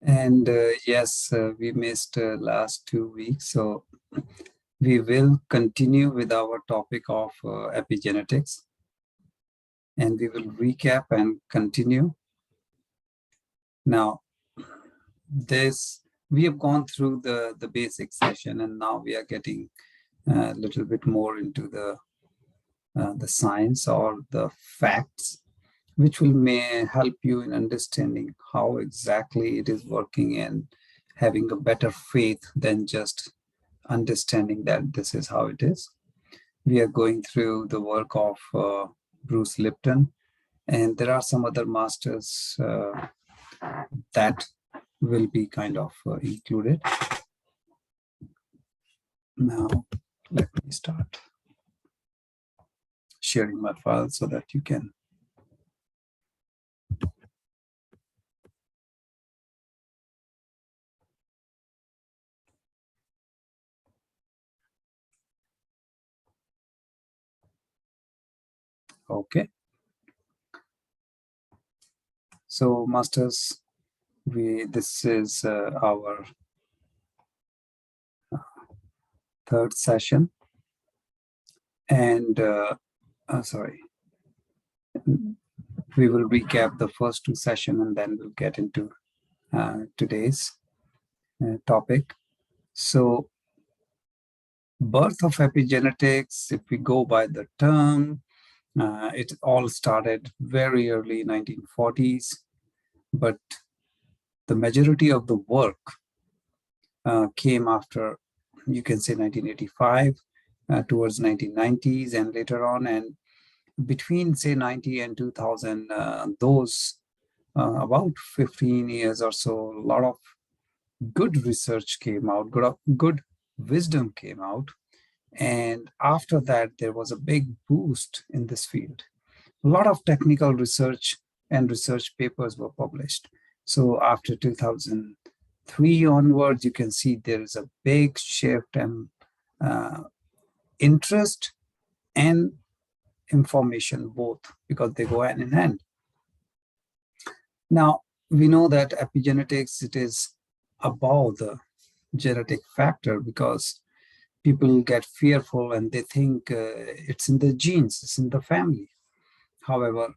And yes, we missed last 2 weeks, so we will continue with our topic of epigenetics, and we will recap and continue. Now, this we have gone through the basic session, and now we are getting a little bit more into the science or the facts, which may help you in understanding how exactly it is working and having a better faith than just understanding that this is how it is. We are going through the work of Bruce Lipton, and there are some other masters that will be kind of included. Now, let me start sharing my file so that you can. Okay. So, masters, this is our third session, and sorry, we will recap the first two sessions and then we'll get into today's topic. So, birth of epigenetics, if we go by the term, it all started very early 1940s, but the majority of the work came after, you can say 1985, towards 1990s and later on, and between say 90 and 2000, those about 15 years or so, a lot of good research came out, good wisdom came out. And after that, there was a big boost in this field. A lot of technical research and research papers were published. So after 2003 onwards, you can see there is a big shift and interest and information both, because they go hand in hand. Now, we know that epigenetics, it is about the genetic factor, because people get fearful and they think it's in the genes, it's in the family. However,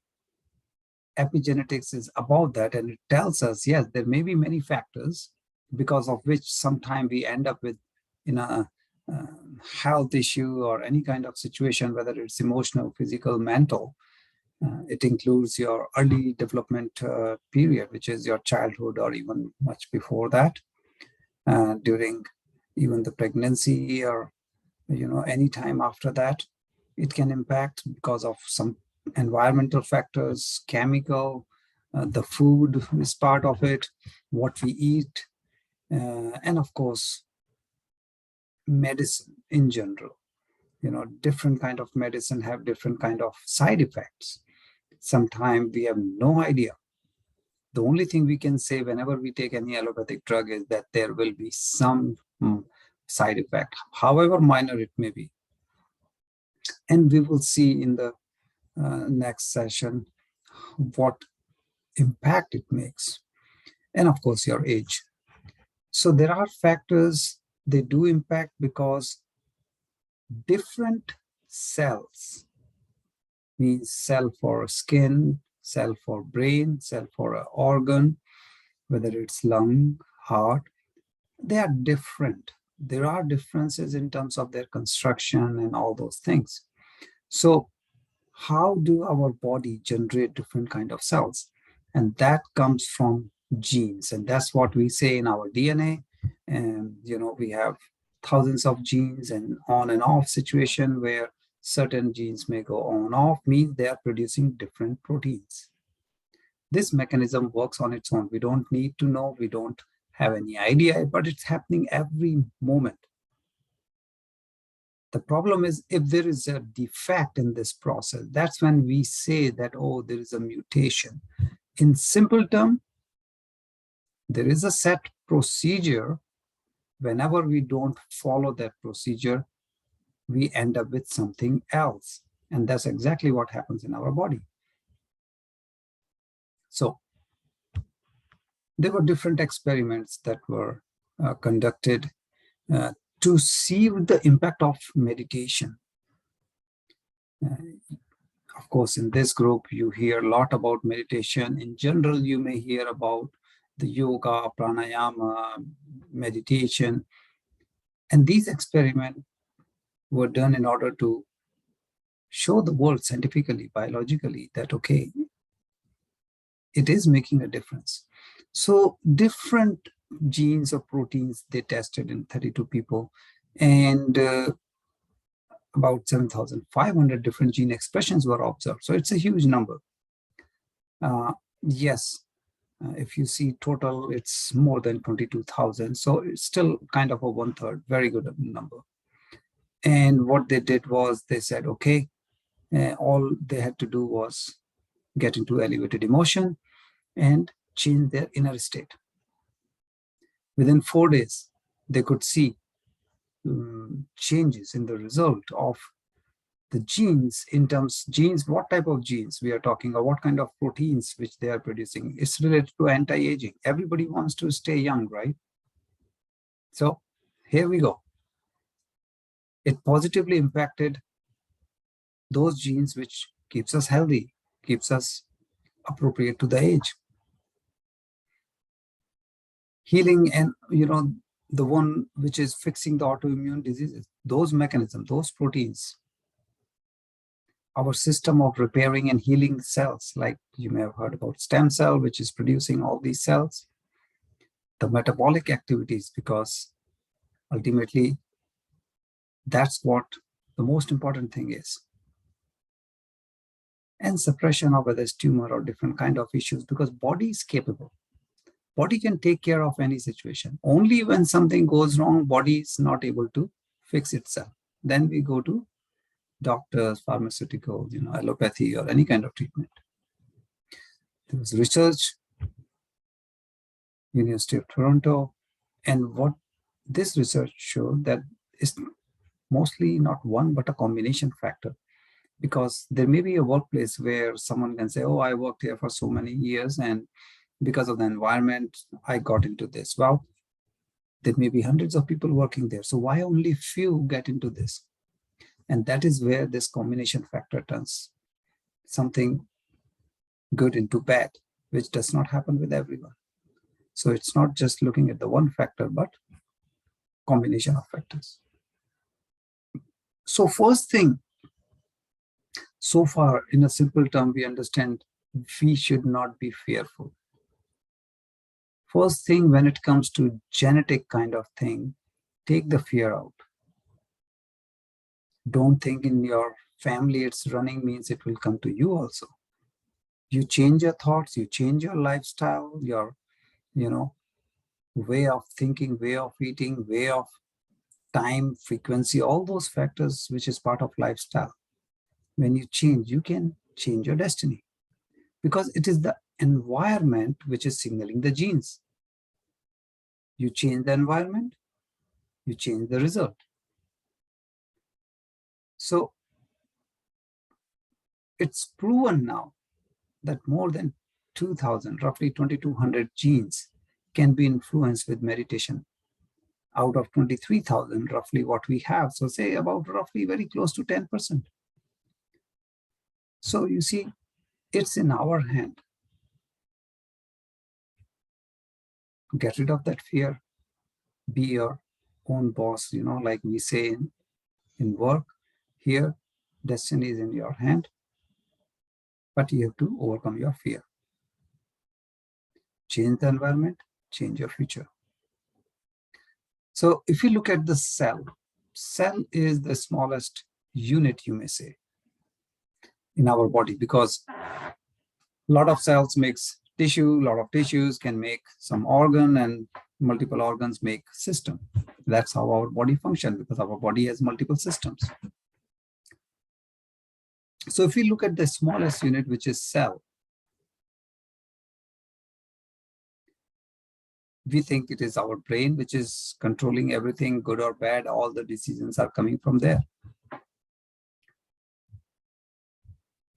epigenetics is about that, and it tells us, yes, there may be many factors because of which sometimes we end up with in a health issue or any kind of situation, whether it's emotional, physical, mental. It includes your early development period, which is your childhood or even much before that, during even the pregnancy or any time after that. It can impact because of some environmental factors, chemical, the food is part of it, what we eat, and of course, medicine in general. Different kind of medicine have different kind of side effects. Sometimes we have no idea. The only thing we can say whenever we take any allopathic drug is that there will be some side effect, however minor it may be. And we will see in the next session what impact it makes. And of course, your age. So there are factors, they do impact because different cells, means cell for skin, cell for brain, cell for an organ, whether it's lung, heart, they are different. There are differences in terms of their construction and all those things. So how do our body generate different kind of cells? And that comes from genes. And that's what we say in our DNA. And, we have thousands of genes and on and off situation where certain genes may go on and off, means they are producing different proteins. This mechanism works on its own. We don't need to know, we don't have any idea, but it's happening every moment. The problem is if there is a defect in this process, that's when we say that, oh, there is a mutation. In simple term, there is a set procedure. Whenever we don't follow that procedure, we end up with something else. And that's exactly what happens in our body. So There were different experiments that were conducted uh, to see the impact of meditation. Of course, in this group, you hear a lot about meditation. In general, you may hear about the yoga, pranayama, meditation. And these experiments were done in order to show the world scientifically, biologically, that, okay, it is making a difference. So different genes or proteins they tested in 32 people, and about 7,500 different gene expressions were observed. So it's a huge number. Yes, if you see total, it's more than 22,000. So it's still kind of a 1/3, very good number. And what they did was they said, okay, all they had to do was get into elevated emotion and change their inner state. Within 4 days, they could see changes in the result of the genes. In terms genes, what type of genes we are talking, or what kind of proteins which they are producing. It's related to anti-aging. Everybody wants to stay young, right? So here we go. It positively impacted those genes which keeps us healthy, keeps us appropriate to the age. Healing, and the one which is fixing the autoimmune diseases, those mechanisms, those proteins, our system of repairing and healing cells, like you may have heard about stem cell, which is producing all these cells, the metabolic activities, because ultimately that's what the most important thing is, and suppression of whether it's tumor or different kind of issues, because body is capable. Body can take care of any situation. Only when something goes wrong, body is not able to fix itself. Then we go to doctors, pharmaceuticals, allopathy or any kind of treatment. There was research, University of Toronto, and what this research showed that is mostly not one, but a combination factor. Because there may be a workplace where someone can say, oh, I worked here for so many years, and because of the environment, I got into this. Well, there may be hundreds of people working there. So why only few get into this? And that is where this combination factor turns something good into bad, which does not happen with everyone. So it's not just looking at the one factor, but combination of factors. So first thing, so far, in a simple term, we understand we should not be fearful. First thing, when it comes to genetic kind of thing, take the fear out. Don't think in your family it's running means it will come to you also. You change your thoughts, you change your lifestyle, your way of thinking, way of eating, way of time, frequency, all those factors which is part of lifestyle. When you change, you can change your destiny, because it is the environment which is signaling the genes. You change the environment, you change the result. So it's proven now that more than 2,000, roughly 2,200 genes can be influenced with meditation out of 23,000, roughly what we have. So say about roughly very close to 10%. So you see, it's in our hand. Get rid of that fear. Be your own boss, like we say in work. Here, destiny is in your hand, but you have to overcome your fear. Change the environment, change your future. So if you look at the cell is the smallest unit, you may say, in our body, because a lot of cells makes tissue, a lot of tissues can make some organ, and multiple organs make system. That's how our body functions, because our body has multiple systems. So if we look at the smallest unit, which is cell, we think it is our brain, which is controlling everything, good or bad. All the decisions are coming from there.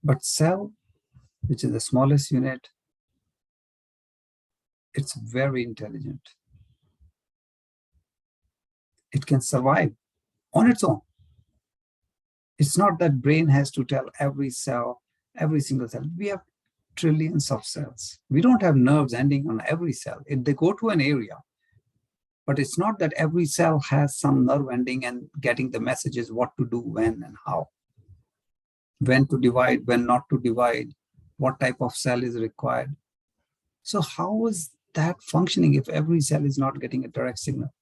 But cell, which is the smallest unit, It's very intelligent. It can survive on its own. It's not that brain has to tell every cell, every single cell. We have trillions of cells. We don't have nerves ending on every cell. They go to an area, but it's not that every cell has some nerve ending and getting the messages what to do, when and how, when to divide, when not to divide, what type of cell is required. So how is that functioning if every cell is not getting a direct signal?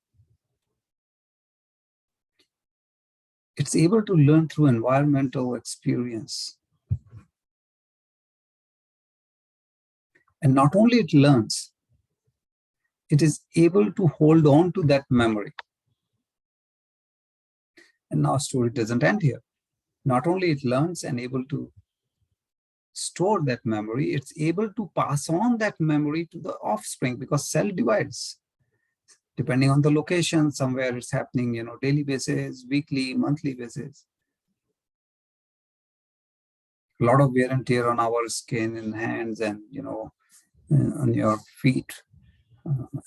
It's able to learn through environmental experience. And not only it learns, it is able to hold on to that memory. And now story doesn't end here. Not only it learns and able to store that memory, it's able to pass on that memory to the offspring, because cell divides. Depending on the location, somewhere it's happening, daily basis, weekly, monthly basis. A lot of wear and tear on our skin and hands and, on your feet,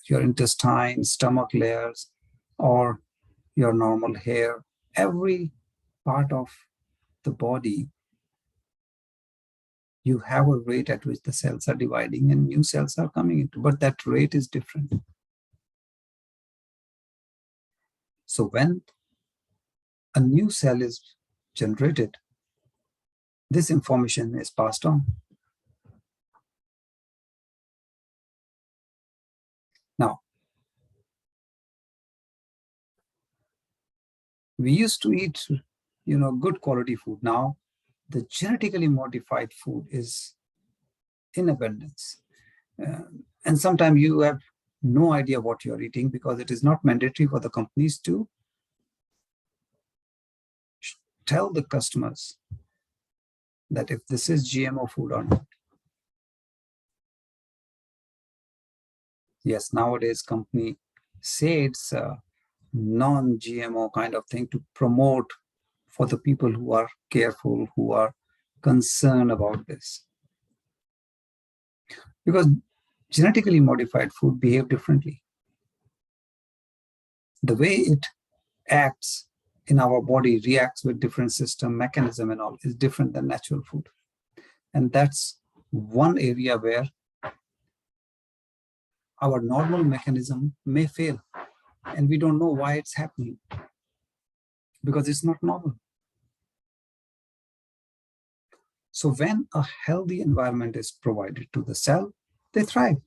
your intestine, stomach layers, or your normal hair. Every part of the body, you have a rate at which the cells are dividing and new cells are coming into, but that rate is different. So when a new cell is generated, this information is passed on. Now, we used to eat, good quality food. Now, the genetically modified food is in abundance. And sometimes you have no idea what you're eating, because it is not mandatory for the companies to tell the customers that if this is GMO food or not. Yes, nowadays company say it's a non-GMO kind of thing to promote for the people who are careful, who are concerned about this. Because genetically modified food behave differently. The way it acts in our body, reacts with different system, mechanism and all, is different than natural food. And that's one area where our normal mechanism may fail, and we don't know why it's happening, because it's not normal. So when a healthy environment is provided to the cell, they thrive.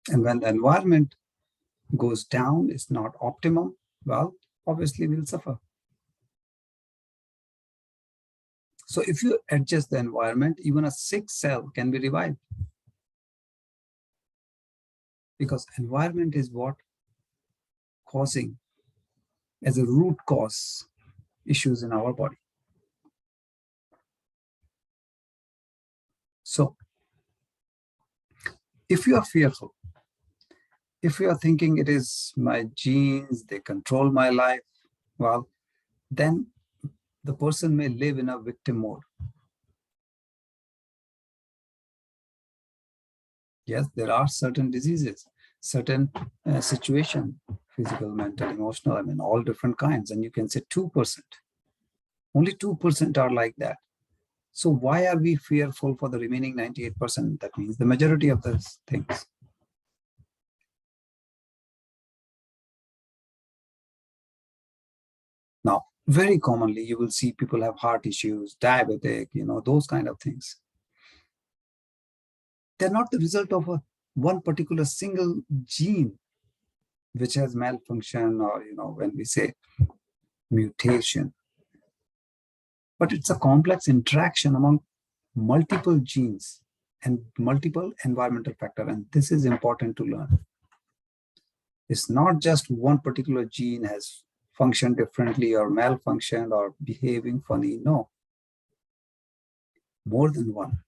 And when the environment goes down, is not optimum, well, obviously we'll suffer. So if you adjust the environment, even a sick cell can be revived. Because environment is what causing, as a root cause, issues in our body. So if you are fearful, if you are thinking it is my genes, they control my life, well, then the person may live in a victim mode. Yes, there are certain diseases, certain situations, physical, mental, emotional, all different kinds. And you can say 2%. Only 2% are like that. So why are we fearful for the remaining 98%? That means the majority of those things. Now, very commonly, you will see people have heart issues, diabetic, those kind of things. They're not the result of one particular single gene which has malfunction, or, when we say mutation. But it's a complex interaction among multiple genes and multiple environmental factors. And this is important to learn. It's not just one particular gene has functioned differently or malfunctioned or behaving funny. No, more than one.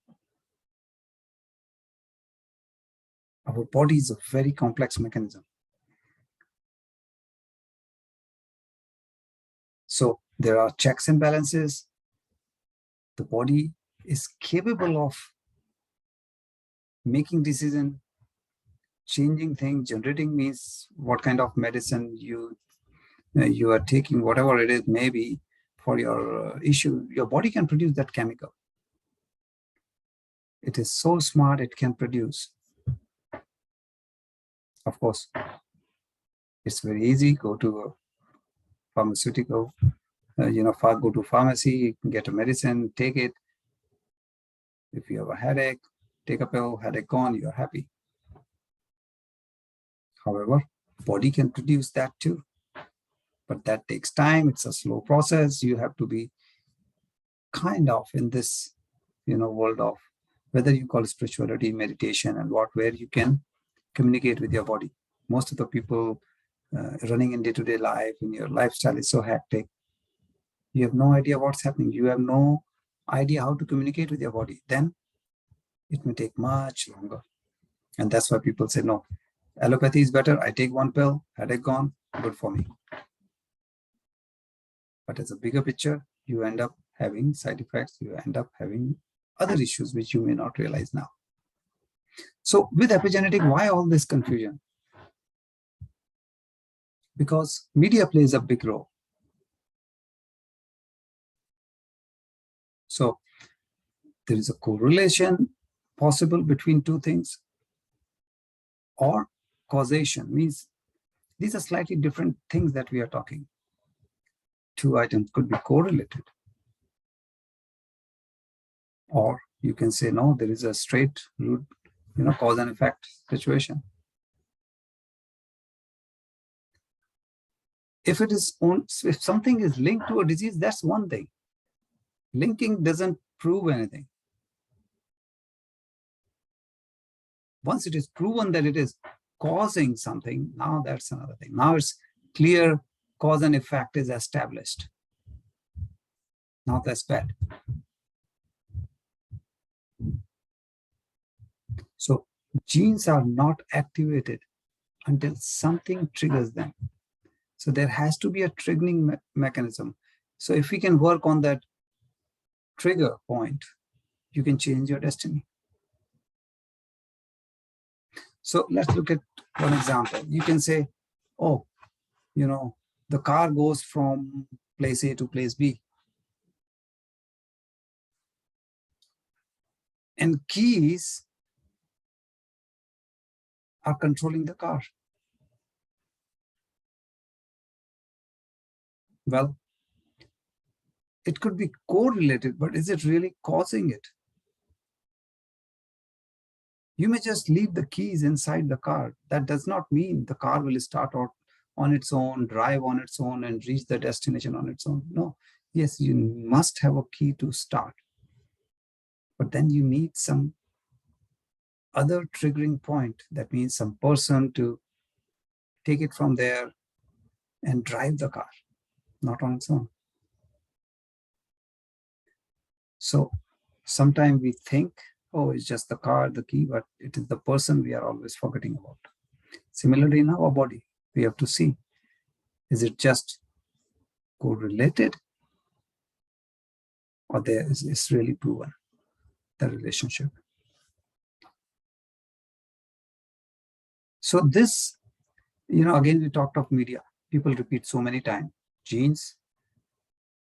Our body is a very complex mechanism. So there are checks and balances. The body is capable of making decision, changing things, generating means what kind of medicine you are taking, whatever it is, maybe for your issue, your body can produce that chemical. It is so smart, it can produce. Of course, it's very easy. Go to a pharmaceutical, go to pharmacy, get a medicine, take it. If you have a headache, take a pill, headache gone, you're happy. However, body can produce that too. But that takes time. It's a slow process. You have to be kind of in this, world of whether you call spirituality, meditation, and where you can communicate with your body. Most of the people running in day-to-day life, in your lifestyle is so hectic. You have no idea what's happening. You have no idea how to communicate with your body. Then it may take much longer. And that's why people say, no, allopathy is better. I take one pill, headache gone, good for me. But as a bigger picture, you end up having side effects. You end up having other issues which you may not realize now. So with epigenetic, why all this confusion? Because media plays a big role. So there is a correlation possible between two things, or causation means these are slightly different things that we are talking. Two items could be correlated. Or you can say, no, there is a straight root, cause and effect situation. If something is linked to a disease, that's one thing. Linking doesn't prove anything. Once it is proven that it is causing something, now that's another thing. Now it's clear cause and effect is established. Now that's bad. So genes are not activated until something triggers them. So there has to be a triggering mechanism. So if we can work on that trigger point, you can change your destiny. So let's look at one example. You can say, oh, the car goes from place A to place B. And keys are controlling the car. Well, it could be correlated, but is it really causing it? You may just leave the keys inside the car. That does not mean the car will start out on its own, drive on its own, and reach the destination on its own. No. Yes, you must have a key to start. But then you need some other triggering point. That means some person to take it from there and drive the car, not on its own. So sometimes we think, oh, it's just the car, the key, but it is the person we are always forgetting about. Similarly, in our body, we have to see, is it just correlated, or there is really proven the relationship? So this, again, we talked of media. People repeat so many times, genes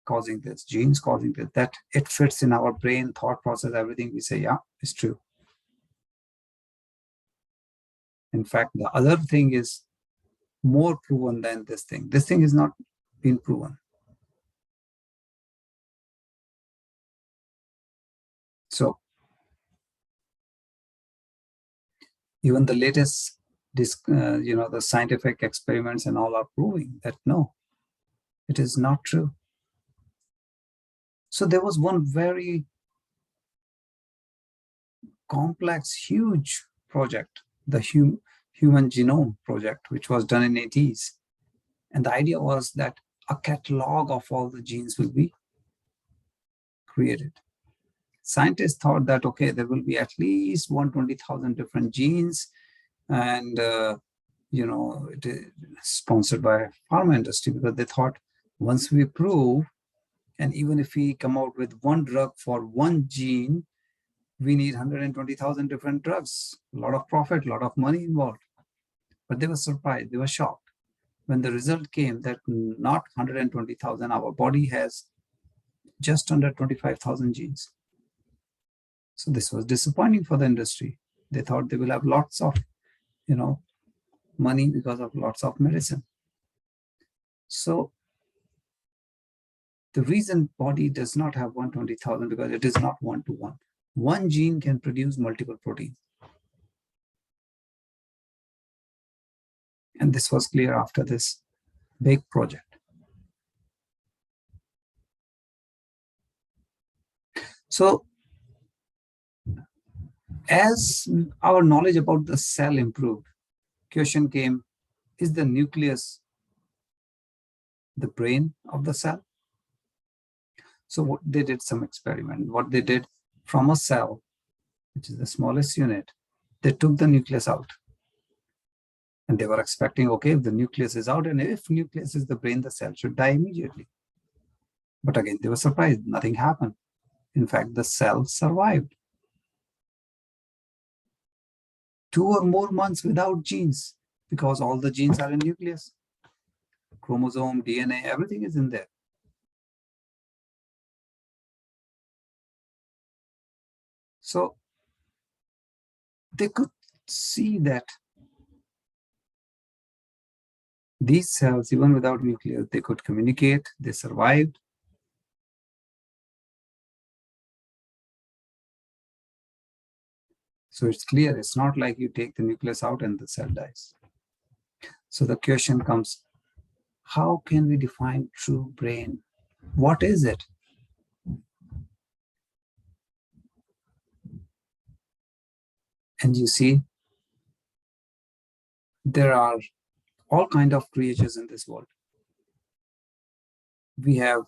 causing this, genes causing this, that it fits in our brain, thought process, everything. We say, yeah, it's true. In fact, the other thing is more proven than this thing. This thing is not been proven. So even the latest, the scientific experiments and all are proving that no, it is not true. So there was one very complex, huge project, the Human Genome Project, which was done in 80s. And the idea was that a catalog of all the genes will be created. Scientists thought that, okay, there will be at least 120,000 different genes, and it is sponsored by pharma industry, because they thought once we prove, and even if we come out with one drug for one gene, we need 120,000 different drugs, a lot of profit, a lot of money involved. But they were surprised, they were shocked when the result came that not 120,000, our body has just under 25,000 genes. So this was disappointing for the industry. They thought they will have lots of, money because of lots of medicine. So the reason body does not have 120,000 because it is not one-to-one. One gene can produce multiple proteins. And this was clear after this big project. So as our knowledge about the cell improved, question came, is the nucleus the brain of the cell? So they did some experiment. What they did from a cell, which is the smallest unit, they took the nucleus out. And they were expecting, okay, if the nucleus is out and if nucleus is the brain, the cell should die immediately. But again, they were surprised. Nothing happened. In fact, the cell survived 2 or more months without genes because all the genes are in nucleus. Chromosome, DNA, everything is in there. So they could see that these cells, even without nucleus, they could communicate, they survived. So it's clear, it's not like you take the nucleus out and the cell dies. So the question comes, how can we define true brain? What is it? And you see, there are all kinds of creatures in this world. We have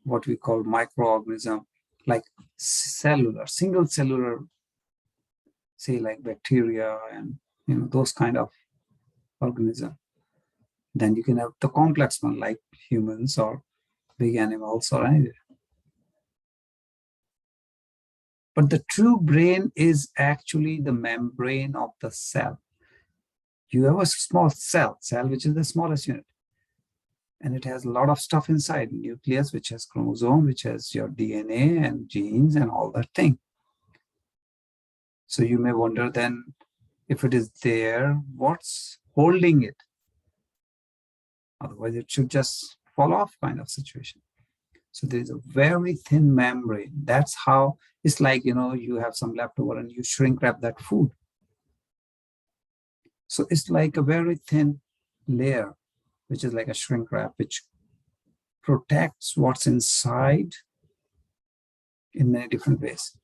what we call microorganism, like cellular, single cellular, say like bacteria and those kind of organism. Then you can have the complex one like humans or big animals or anything. But the true brain is actually the membrane of the cell. You have a small cell, which is the smallest unit. And it has a lot of stuff inside, nucleus, which has chromosome, which has your DNA and genes and all that thing. So you may wonder then, if it is there, what's holding it? Otherwise, it should just fall off kind of situation. So there is a very thin membrane. That's how it's like, you have some leftover and you shrink wrap that food. So it's like a very thin layer, which is like a shrink wrap, which protects what's inside in many different ways.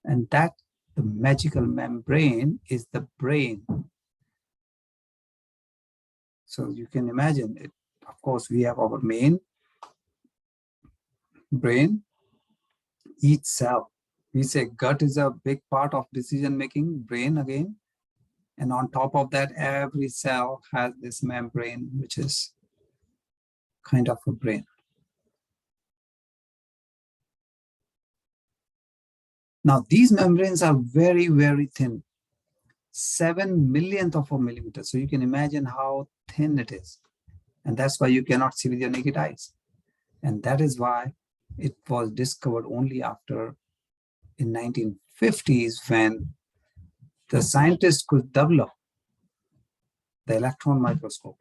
And that the magical membrane is the brain. So you can imagine it. Of course, we have our main brain, each cell. We say gut is a big part of decision-making, brain again. And on top of that, every cell has this membrane, which is kind of a brain. Now, these membranes are very, very thin, 7 millionth of a millimeter. So you can imagine how thin it is. And that's why you cannot see with your naked eyes. And that is why it was discovered only after in 1950s when the scientists could develop the electron microscope.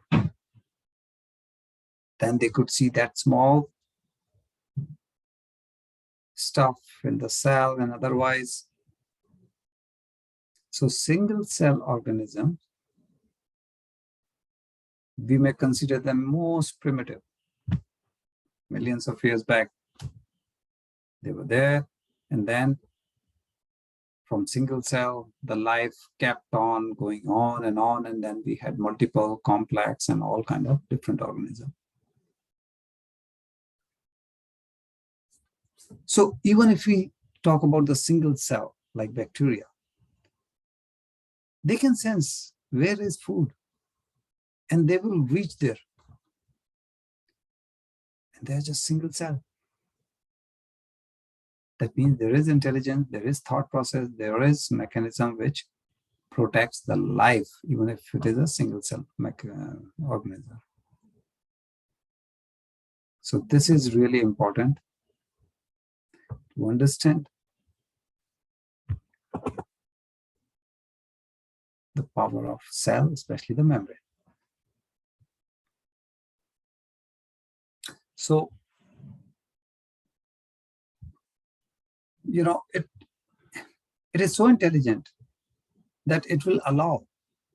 Then they could see that small stuff in the cell and otherwise. So single cell organisms, we may consider them most primitive. Millions of years back, they were there. And then from single cell, the life kept on going on. And then we had multiple complex and all kind of different organisms. So even if we talk about the single cell, like bacteria, they can sense where is food and they will reach there. And they're just single cell. That means there is intelligence, there is thought process, there is mechanism which protects the life, even if it is a single cell organism. So this is really important to understand the power of cell, especially the membrane. So, it is so intelligent that it will allow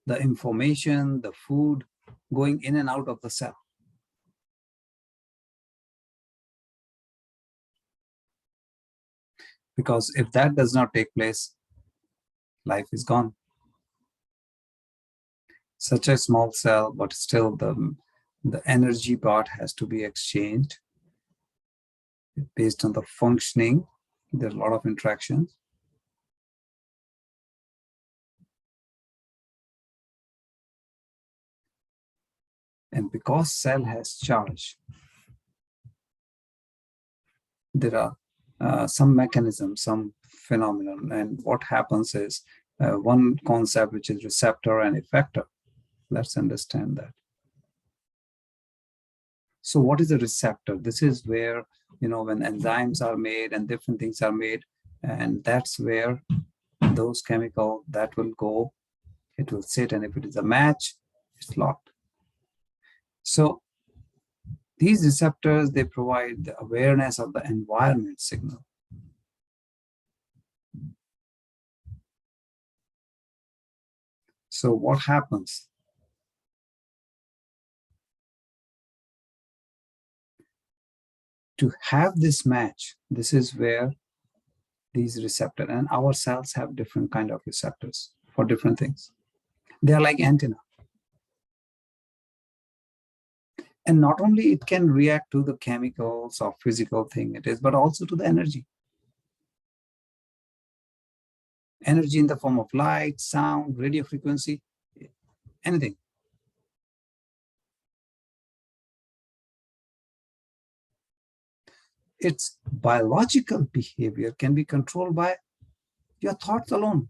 the information, the food going in and out of the cell. Because if that does not take place, life is gone. Such a small cell, but still the energy part has to be exchanged based on the functioning. There are a lot of interactions. And because cell has charge, there are some mechanisms, some phenomenon. And what happens is one concept, which is receptor and effector. Let's understand that. So what is a receptor? This is where, when enzymes are made and different things are made, and that's where those chemicals that will go, it will sit, and if it is a match, it's locked. So these receptors, they provide the awareness of the environment signal. So what happens? To have this match, this is where these receptors, and our cells have different kind of receptors for different things. They are like antenna. And not only it can react to the chemicals or physical thing it is, but also to the energy. Energy in the form of light, sound, radio frequency, anything. Its biological behavior can be controlled by your thoughts alone.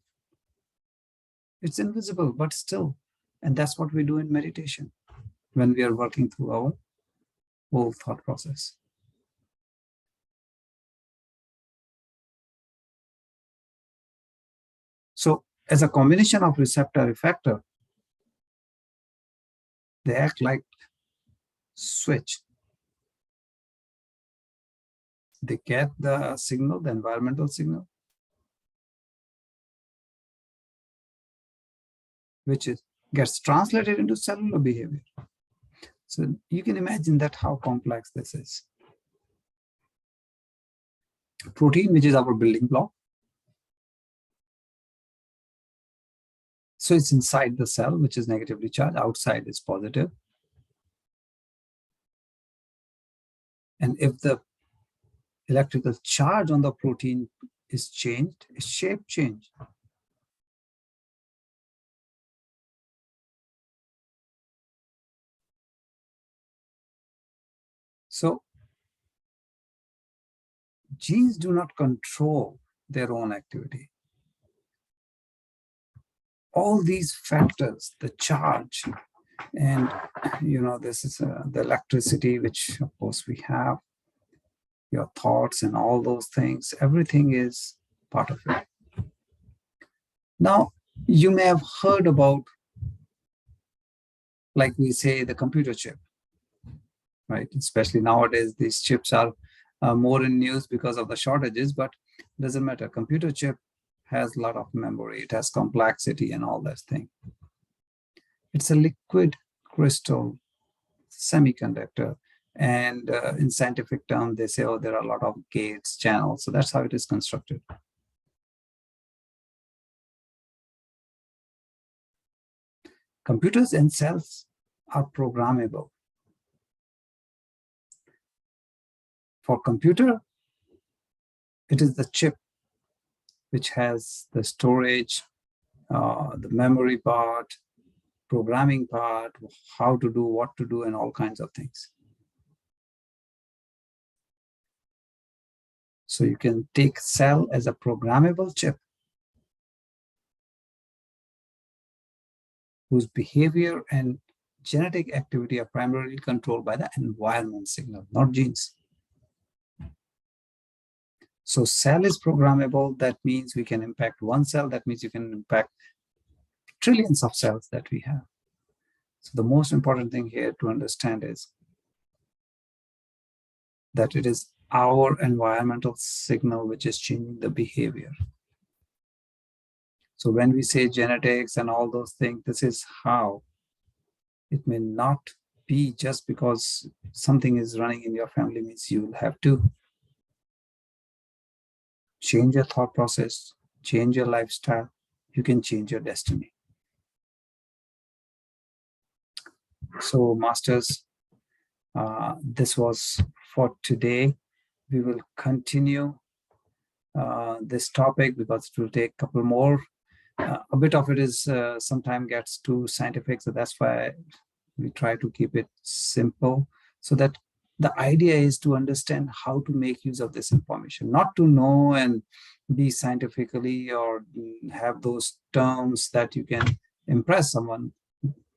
It's invisible, but still. And that's what we do in meditation when we are working through our whole thought process. So as a combination of receptor effector, they act like switch. They get the signal, the environmental signal, which gets translated into cellular behavior. So you can imagine that how complex this is. Protein, which is our building block. So it's inside the cell, which is negatively charged. Outside is positive. And if the electrical charge on the protein is changed, its shape change. So genes do not control their own activity. All these factors, the charge, and this is the electricity, which of course we have, your thoughts and all those things, everything is part of it. Now, you may have heard about, like we say, the computer chip, right? Especially nowadays, these chips are more in news because of the shortages, but it doesn't matter. Computer chip has a lot of memory. It has complexity and all that thing. It's a liquid crystal semiconductor. And in scientific terms, they say, oh, there are a lot of gates, channels. So that's how it is constructed. Computers and cells are programmable. For computer, it is the chip which has the storage, the memory part, programming part, how to do, what to do, and all kinds of things. So you can take cell as a programmable chip whose behavior and genetic activity are primarily controlled by the environment signal, not genes. So cell is programmable. That means we can impact one cell. That means you can impact trillions of cells that we have. So the most important thing here to understand is that it is our environmental signal which is changing the behavior. So when we say genetics and all those things, this is how it may not be just because something is running in your family means you'll have to change your thought process, change your lifestyle. You can change your destiny. So masters, this was for today. We will continue this topic because it will take a couple more. A bit of it is sometimes gets too scientific, so that's why we try to keep it simple, so that the idea is to understand how to make use of this information, not to know and be scientifically or have those terms that you can impress someone.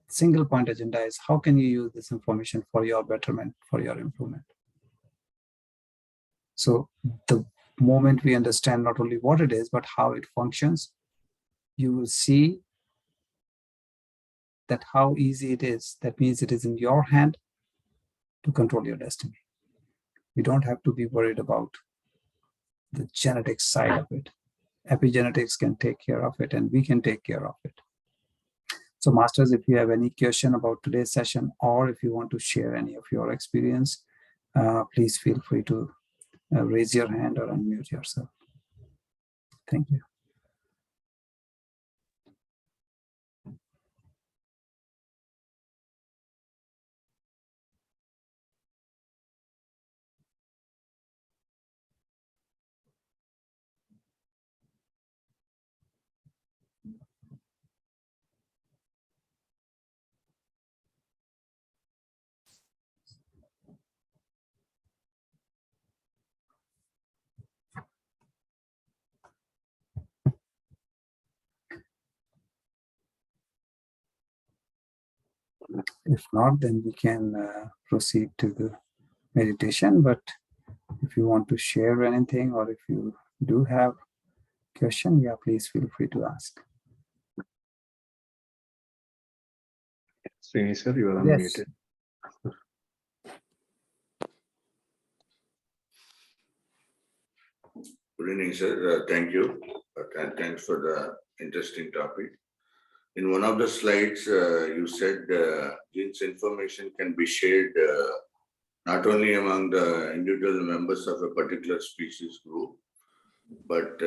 Single point agenda is how can you use this information for your betterment, for your improvement. So the moment we understand not only what it is, but how it functions, you will see that how easy it is. That means it is in your hand to control your destiny. You don't have to be worried about the genetic side of it. Epigenetics can take care of it, and we can take care of it. So masters, if you have any question about today's session, or if you want to share any of your experience, please feel free to raise your hand or unmute yourself. Thank you. If not, then we can proceed to the meditation. But if you want to share anything, or if you do have question, yeah, please feel free to ask. Srini sir, you are Yes. unmuted. Good evening, sir. Thank you. And thanks for the interesting topic. In one of the slides, you said genes information can be shared not only among the individual members of a particular species group, but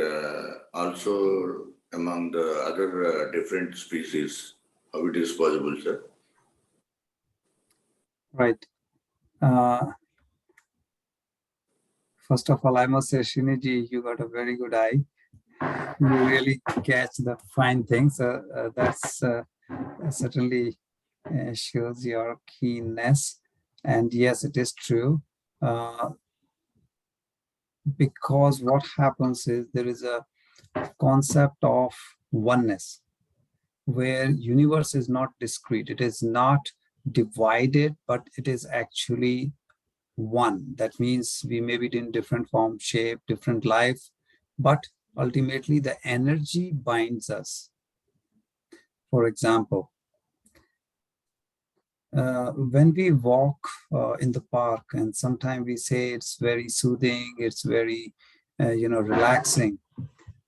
also among the other different species. How it is possible, sir? Right. First of all, I must say, Shiniji, you got a very good eye. You really catch the fine things. That's certainly shows your keenness. And yes, it is true. Because what happens is there is a concept of oneness, where universe is not discrete. It is not divided, but it is actually one. That means we may be in different form, shape, different life, but ultimately the energy binds us. For example, when we walk in the park, and sometimes we say it's very soothing, it's very, relaxing.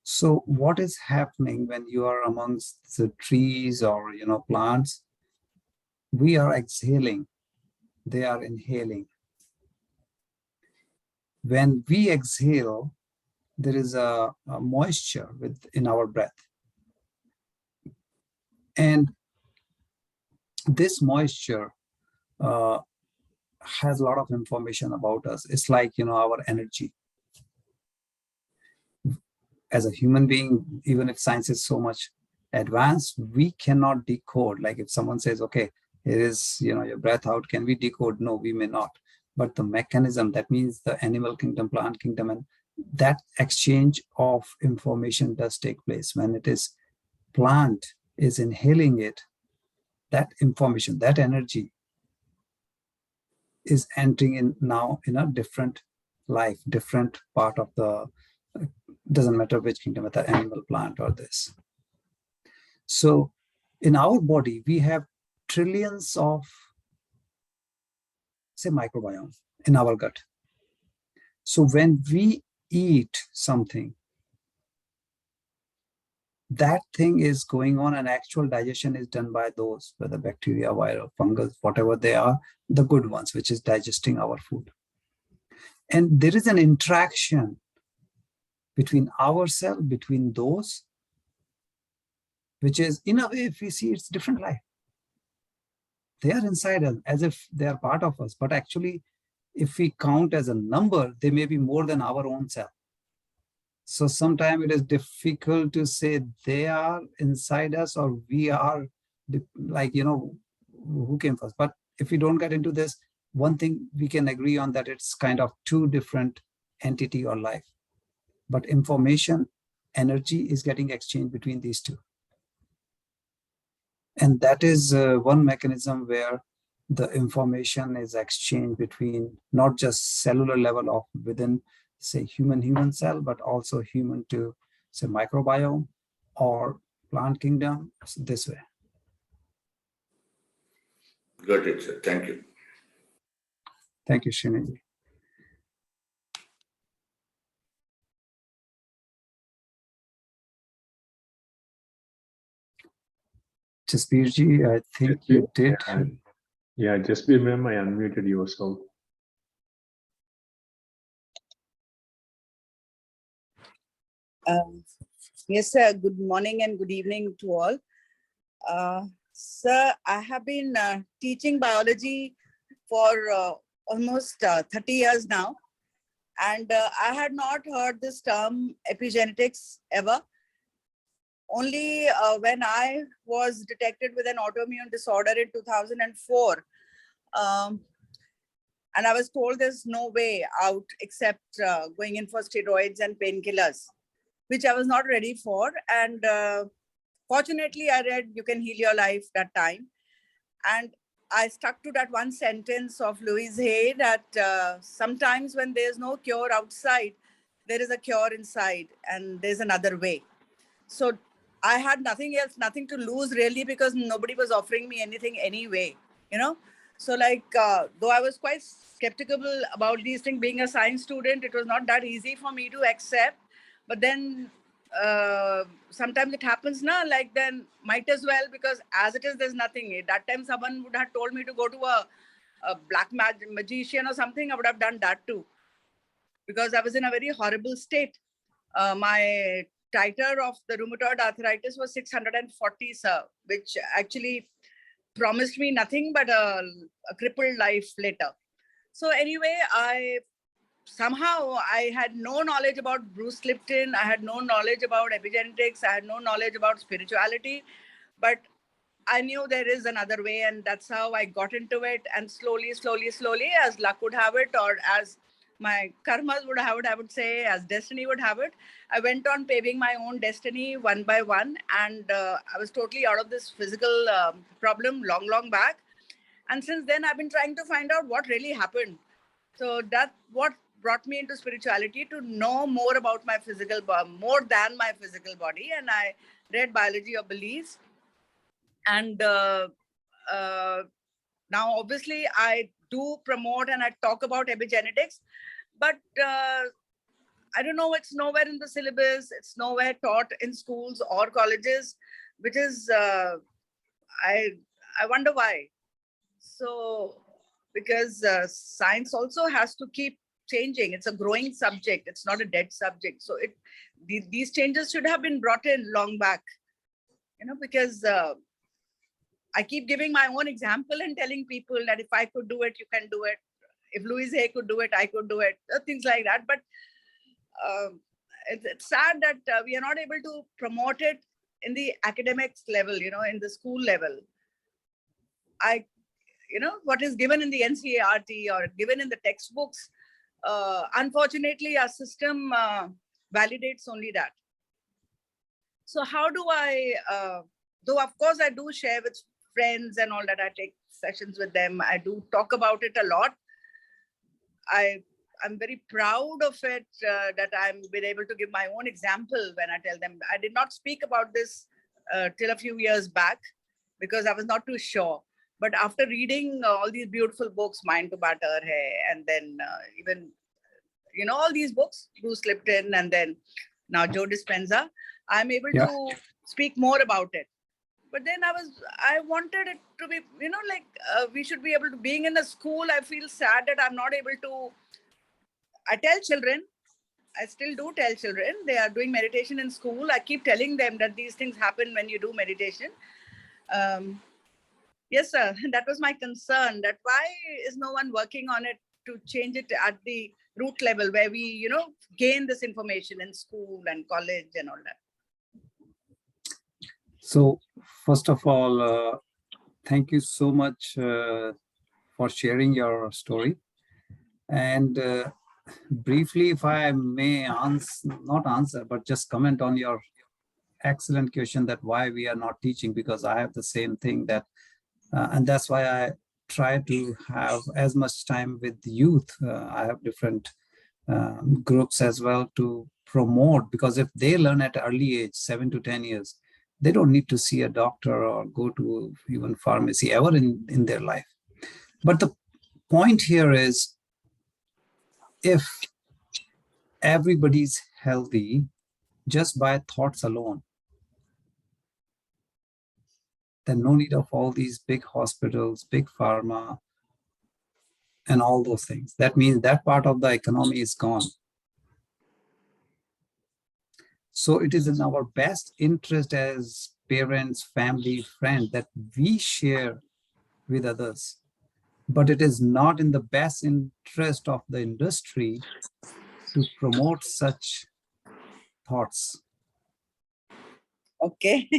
So what is happening when you are amongst the trees or, plants? We are exhaling, they are inhaling. When we exhale, there is a moisture in our breath. And this moisture has a lot of information about us. It's like, our energy. As a human being, even if science is so much advanced, we cannot decode. Like if someone says, okay, it is, your breath out, can we decode? No, we may not. But the mechanism, that means the animal kingdom, plant kingdom, and that exchange of information does take place. When it is plant is inhaling it, that information, that energy is entering in now in a different life, different part of the, doesn't matter which kingdom, whether animal, plant, or this. So in our body, we have trillions of, say, microbiome in our gut. So when we eat something, that thing is going on, and actual digestion is done by those, whether bacteria, virus, fungus, whatever they are, the good ones, which is digesting our food. And there is an interaction between ourselves, between those, which is, in a way, if we see, it's different life. They are inside us as if they are part of us, but actually, if we count as a number, they may be more than our own self. So sometimes it is difficult to say they are inside us or we are, like, who came first. But if we don't get into this, one thing we can agree on, that it's kind of two different entity or life. But information, energy is getting exchanged between these two. And that is one mechanism where the information is exchanged between not just cellular level of within, say, human cell, but also human to, say, microbiome or plant kingdom, this way. Got it, sir. Thank you. Thank you, Srinidhi. Jaspirji, I think you did. Yeah, just remember I unmuted yourself. Yes, sir. Good morning and good evening to all. Sir, I have been teaching biology for almost 30 years now. And I had not heard this term epigenetics ever. Only when I was detected with an autoimmune disorder in 2004, and I was told there's no way out except going in for steroids and painkillers, which I was not ready for. And fortunately, I read You Can Heal Your Life that time. And I stuck to that one sentence of Louise Hay that sometimes when there's no cure outside, there is a cure inside and there's another way. So I had nothing else, nothing to lose really, because nobody was offering me anything anyway, So though I was quite skeptical about these things, being a science student, it was not that easy for me to accept. But then sometimes it happens now, then might as well, because as it is, there's nothing. That time someone would have told me to go to a black magician or something, I would have done that too, because I was in a very horrible state. My titer of the rheumatoid arthritis was 640, sir, which actually promised me nothing but a crippled life later. So anyway, somehow I had no knowledge about Bruce Lipton. I had no knowledge about epigenetics. I had no knowledge about spirituality, but I knew there is another way, and that's how I got into it. And slowly, as luck would have it, or as my karmas would have it, I would say, as destiny would have it, I went on paving my own destiny one by one. And I was totally out of this physical problem long back. And since then, I've been trying to find out what really happened. So that's what brought me into spirituality, to know more about my physical, more than my physical body. And I read Biology of Beliefs. And now, obviously, I do promote and I talk about epigenetics, but I don't know, it's nowhere in the syllabus. It's nowhere taught in schools or colleges, which is, I wonder why. So, because science also has to keep changing. It's a growing subject. It's not a dead subject. So these changes should have been brought in long back, because I keep giving my own example and telling people that if I could do it, you can do it. If Louise Hay could do it, I could do it. Things like that. But it's sad that we are not able to promote it in the academics level, in the school level. What is given in the NCERT or given in the textbooks, unfortunately, our system validates only that. So how do I, though of course I do share with friends and all that, I take sessions with them, I do talk about it a lot. I'm very proud of it that I'm been able to give my own example when I tell them. I did not speak about this till a few years back because I was not too sure. But after reading all these beautiful books, Mind to Matter Hai, and then even, you know, all these books, Bruce Lipton, and then now Joe Dispenza, I'm able to speak more about it. But then I wanted it to be, you know, like we should be able to, being in a school, I feel sad that I'm not able to, I tell children, I still do tell children, they are doing meditation in school. I keep telling them that these things happen when you do meditation. Yes, sir. That was my concern, that why is no one working on it to change it at the root level where we, you know, gain this information in school and college and all that. So first of all, thank you so much for sharing your story. And briefly, if I may not answer, but just comment on your excellent question that why we are not teaching, because I have the same thing that, and that's why I try to have as much time with youth. I have different groups as well to promote, because if they learn at early age, 7 to 10 years, they don't need to see a doctor or go to even pharmacy ever in their life. But the point here is, if everybody's healthy just by thoughts alone, then no need of all these big hospitals, big pharma, and all those things. That means that part of the economy is gone. So it is in our best interest as parents, family, friends that we share with others. But it is not in the best interest of the industry to promote such thoughts. Okay.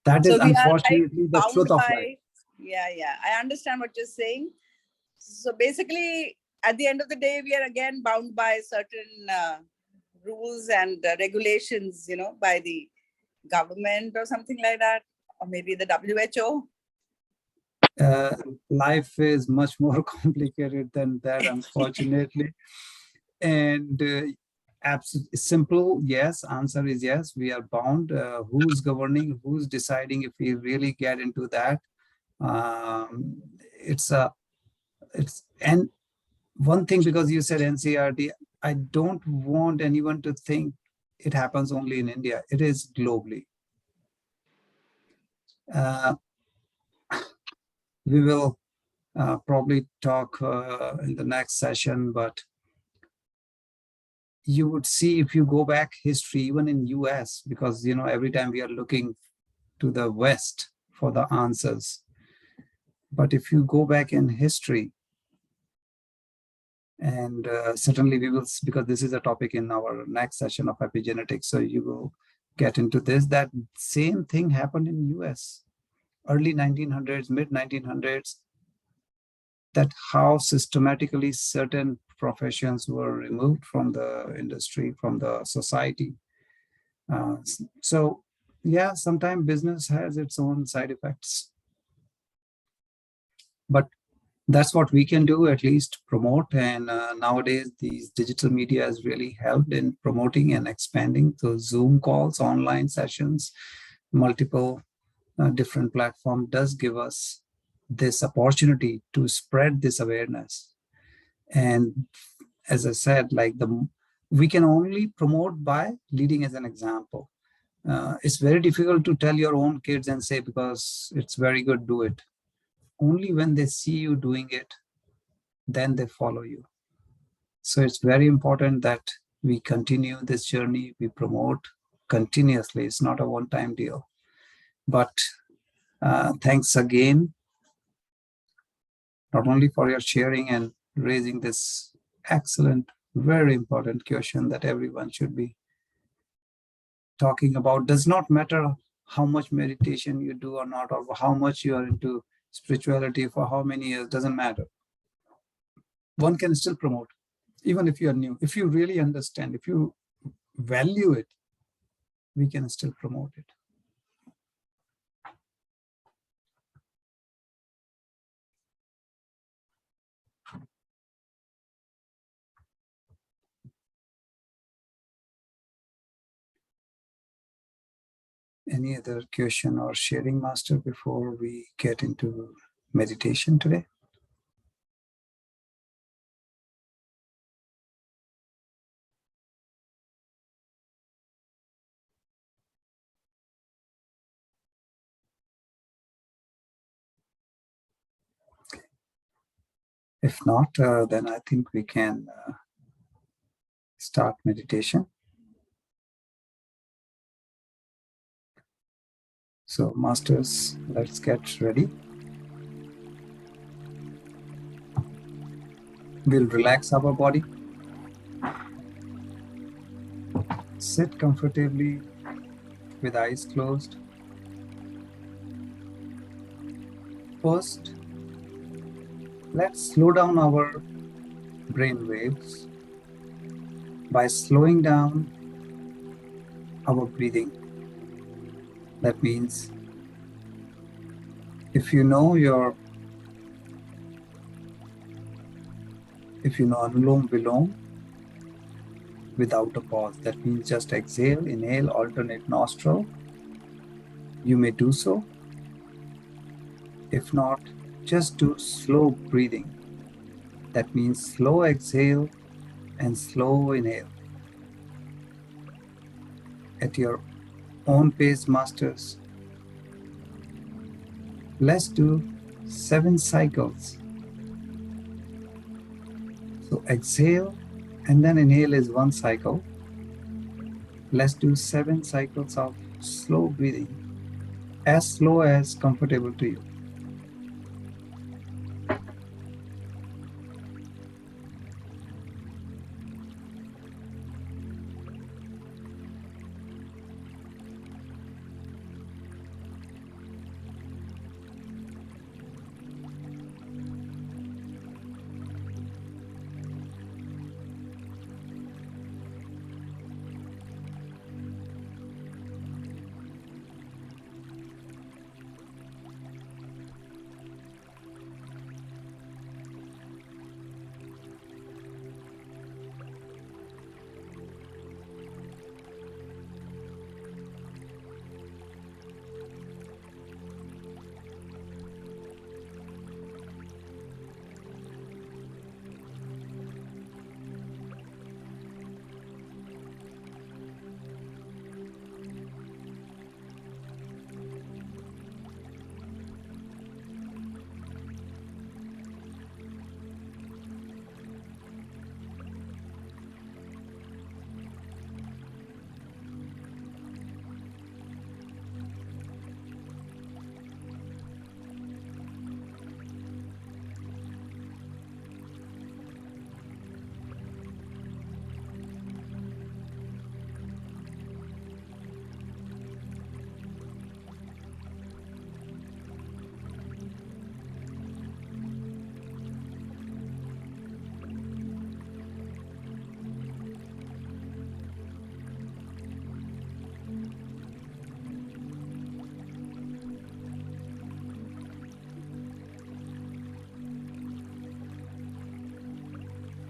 That is So we are like unfortunately the bound truth of by, life. yeah, I understand what you're saying. So basically, at the end of the day, we are again bound by certain rules and regulations, you know, by the government or something like that, or maybe the WHO. Life is much more complicated than that, unfortunately. And simple, yes, answer is yes, we are bound. Who's governing, who's deciding if we really get into that? And one thing, because you said NCRT, I don't want anyone to think it happens only in India. It is globally. We will probably talk in the next session, but you would see, if you go back history, even in US, because, you know, every time we are looking to the West for the answers. But if you go back in history, and certainly we will, because this is a topic in our next session of epigenetics, so you will get into this, that same thing happened in US, early 1900s, mid 1900s, that how systematically certain professions were removed from the industry, from the society. So yeah, sometimes business has its own side effects. But that's what we can do, at least promote. And nowadays, these digital media has really helped in promoting and expanding. So Zoom calls, online sessions, multiple different platform does give us this opportunity to spread this awareness. And as I said, like we can only promote by leading as an example. It's very difficult to tell your own kids and say, because it's very good, do it. Only when they see you doing it, then they follow you. So it's very important that we continue this journey, we promote continuously. It's not a one-time deal. But thanks again, not only for your sharing and raising this excellent, very important question that everyone should be talking about. Does not matter how much meditation you do or not, or how much you are into spirituality for how many years, doesn't matter. One can still promote. Even if you are new, if you really understand, if you value it, we can still promote it. Any other question or sharing, Master, before we get into meditation today? If not, then I think we can start meditation. So, Masters, let's get ready. We'll relax our body. Sit comfortably with eyes closed. First, let's slow down our brain waves by slowing down our breathing. That means if you know Anulom Vilom without a pause, that means just exhale, inhale, alternate nostril. You may do so. If not, just do slow breathing. That means slow exhale and slow inhale. At your own pace, Masters. Let's do 7 cycles. So exhale and then inhale is 1 cycle. Let's do 7 cycles of slow breathing, as slow as comfortable to you.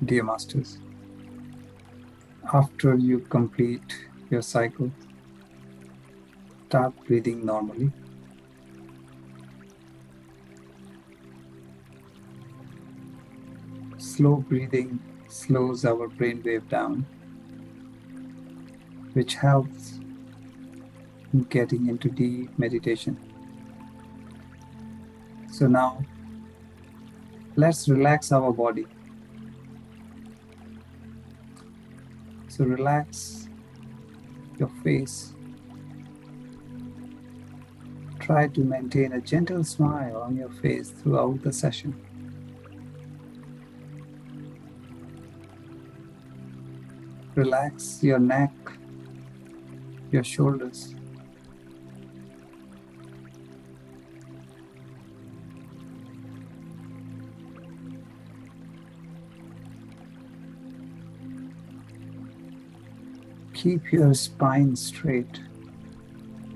Dear Masters, after you complete your cycle, start breathing normally. Slow breathing slows our brainwave down, which helps in getting into deep meditation. So now, let's relax our body. So relax your face. Try to maintain a gentle smile on your face throughout the session. Relax your neck, your shoulders. Keep your spine straight,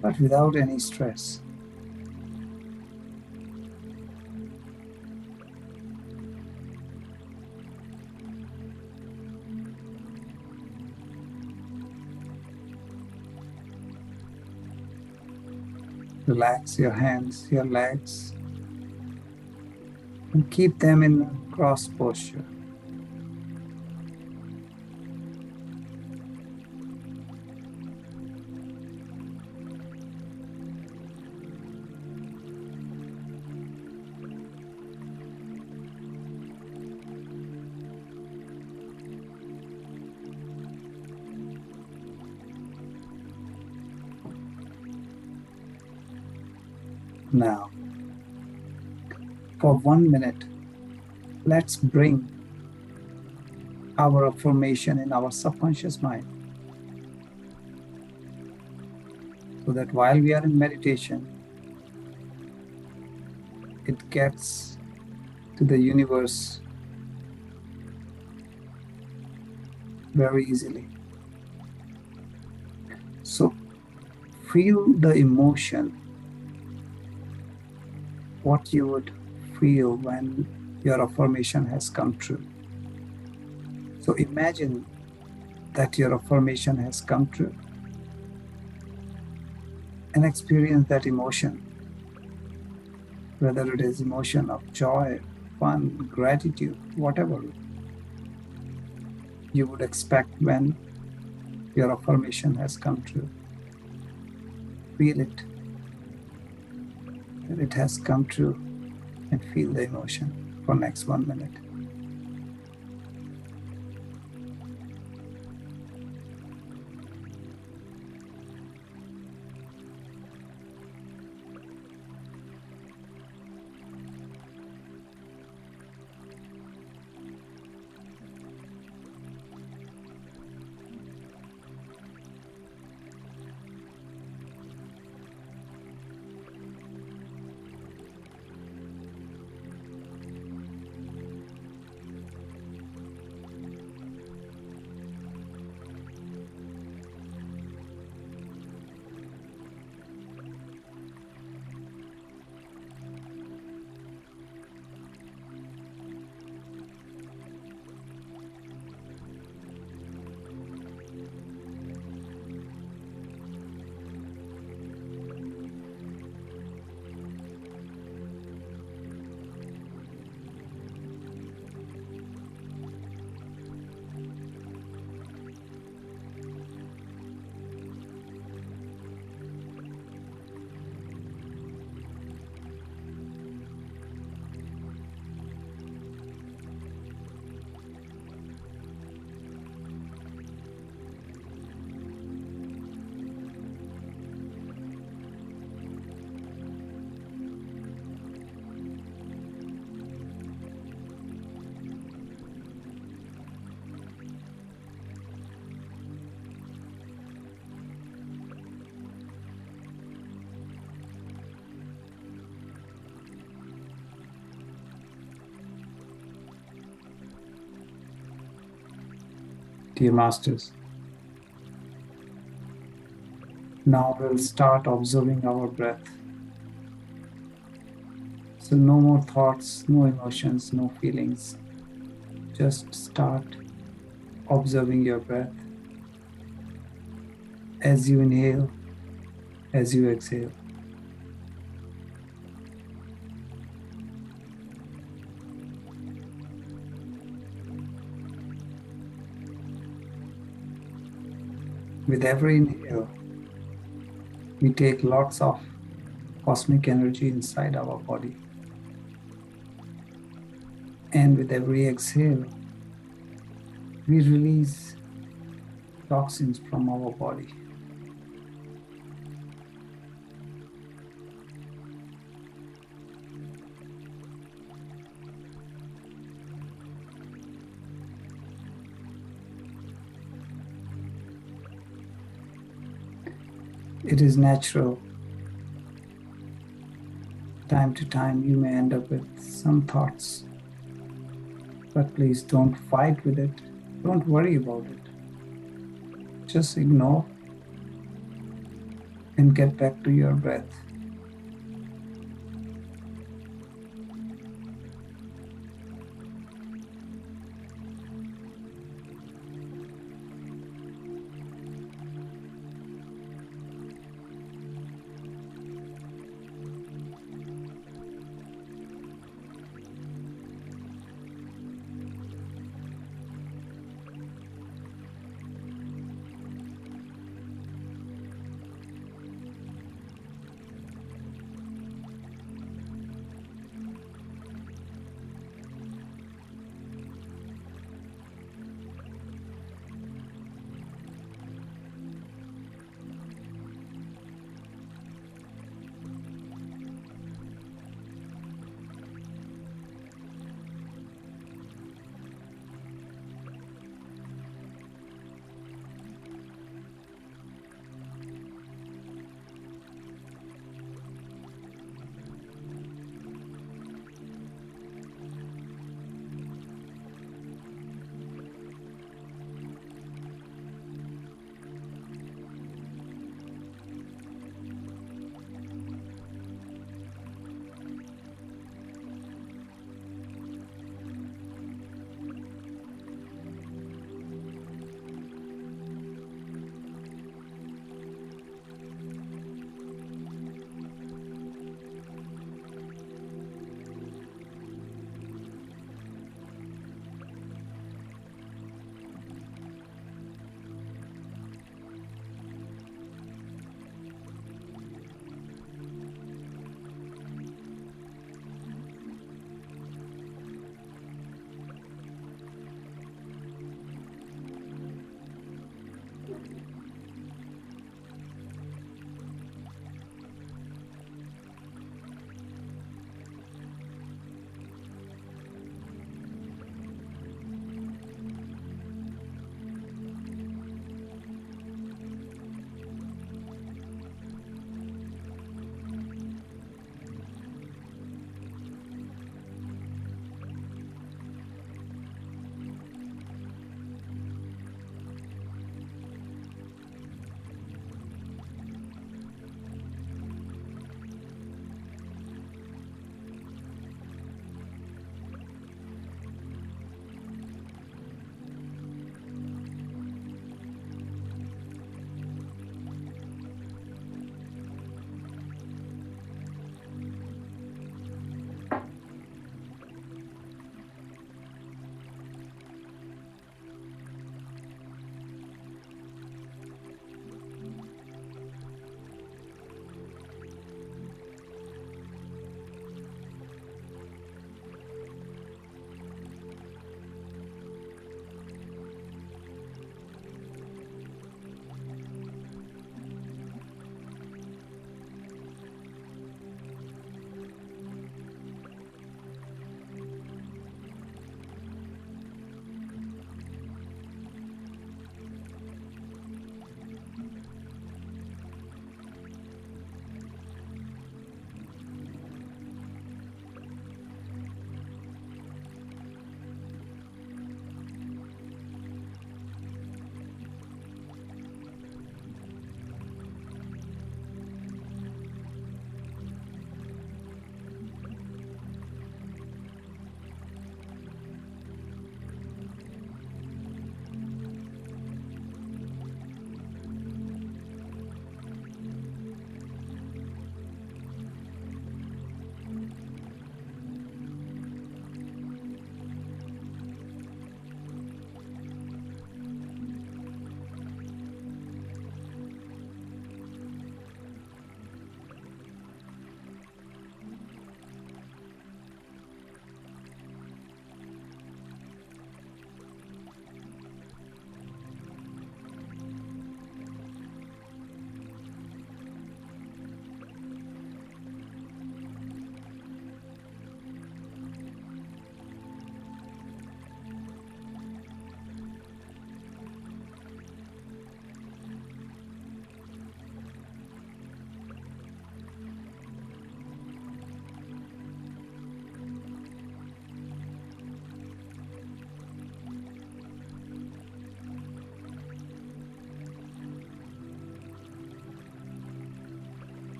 but without any stress. Relax your hands, your legs, and keep them in cross posture. Now, for 1 minute, let's bring our affirmation in our subconscious mind, so that while we are in meditation, it gets to the universe very easily. So feel the emotion, what you would feel when your affirmation has come true. So imagine that your affirmation has come true and experience that emotion, whether it is emotion of joy, fun, gratitude, whatever you would expect when your affirmation has come true. Feel it, that it has come true, and feel the emotion for next 1 minute. Dear Masters, now we'll start observing our breath. So no more thoughts, no emotions, no feelings. Just start observing your breath as you inhale, as you exhale. With every inhale, we take lots of cosmic energy inside our body. And with every exhale, we release toxins from our body. It is natural. Time to time, you may end up with some thoughts, but please don't fight with it. Don't worry about it. Just ignore and get back to your breath.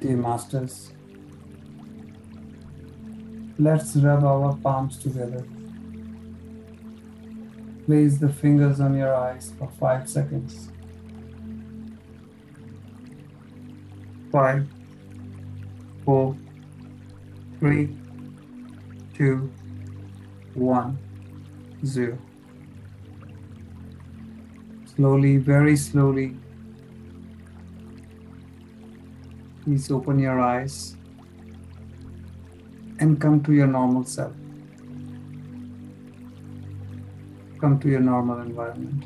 Okay, masters. Let's rub our palms together. Place the fingers on your eyes for 5 seconds. 5, 4, 3, 2, 1, 0. Slowly, very slowly, please open your eyes and come to your normal self. Come to your normal environment.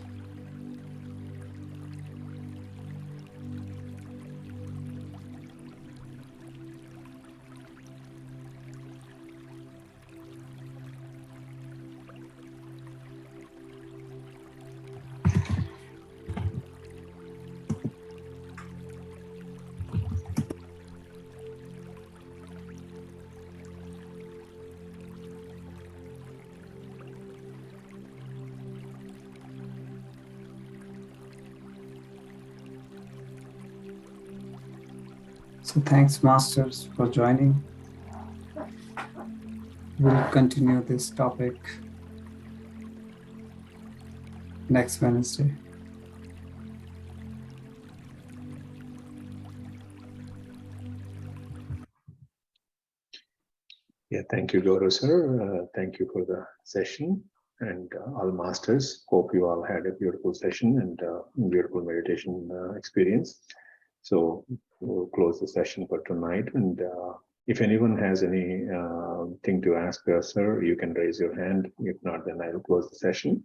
So thanks, masters, for joining. We'll continue this topic next Wednesday. Yeah, thank you, Gaurav sir. Thank you for the session, and all masters. Hope you all had a beautiful session and beautiful meditation experience. So we'll close the session for tonight. And if anyone has any thing to ask us, sir, you can raise your hand. If not, then I'll close the session.